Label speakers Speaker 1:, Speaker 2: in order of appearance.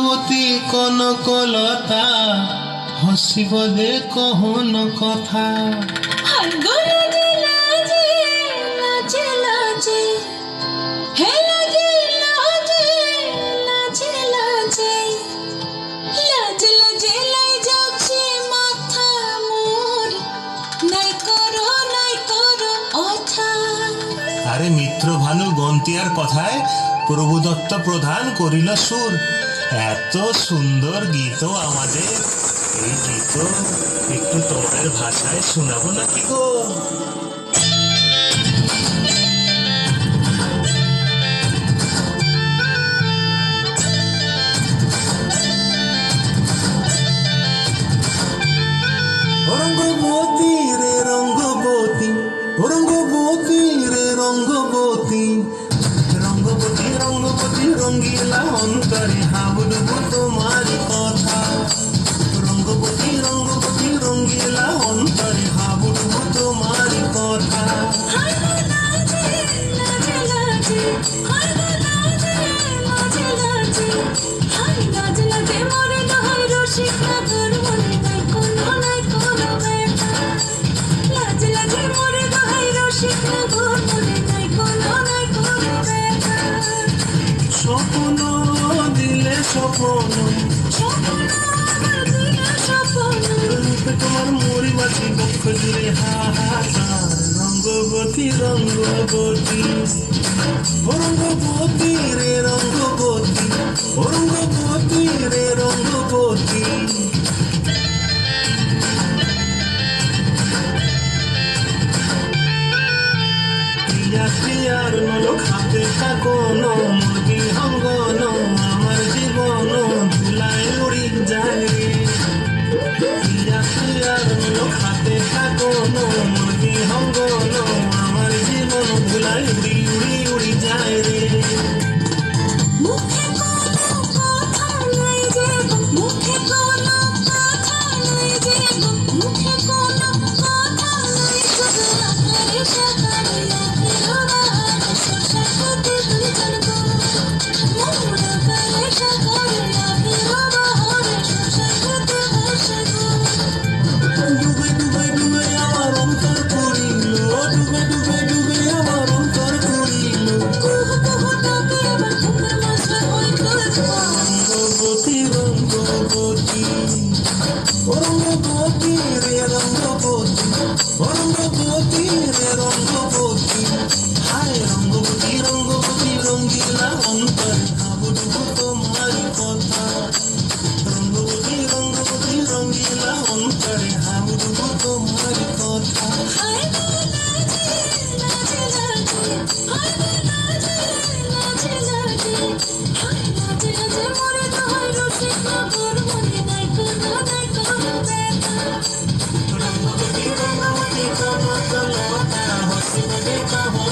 Speaker 1: রঙ্গবতী কনকলতা হসিব দে কহন কথা। আরে মিত্র ভানু গন্তিয়ার কথায় প্রভুদত্ত প্রধান করিল সুর। এত সুন্দর গীত আমাদের, এই গীত একটু তোমাদের ভাষায় শোনাবো নাকি গো? রঙ্গবতী রে রঙ্গবতী, রঙ্গবতী রে রঙ্গবতী, রঙ্গবতী রঙ্গবতী রঙ্গিলা অন্তরে হাবুডুবু তোমার কথা। রঙ্গবতী রঙ্গবতী রঙ্গিলা অন্তরে হাবুডুবু তোমার কথা। স্বপ্ন দিলে স্বপ্ন, তোমার মরি বাঁচি বক্ষ জুড়ে হাহাকার। রঙ্গবতী রঙ্গবতী, রঙ্গবতী রে রঙ্গবতী, রঙ্গবতী রে রঙ্গবতী। ক্রিয়ার নলো খাতে কাকন মুরগি হঙ্গন, আমার জীবন ধুলায় উড়ি যায় রে। ক্রিয়ার নলো খাতে কাকন মুরগি হঙ্গন, আমার জীবন ধুলায় উড়ি উড়ি উড়ি যায় রে। রঙ্গবতী রে রঙ্গবতী, রঙ্গবতী রে রঙ্গবতী, হায় রঙ্গবতী রঙ্গবতী রঙ্গিলা অন্তরে হাবুডুবু তোমার কথা। রঙ্গবতী রঙ্গবতী রঙ্গিলা অন্তরে হাবুডুবু তোমার কথা। Come on.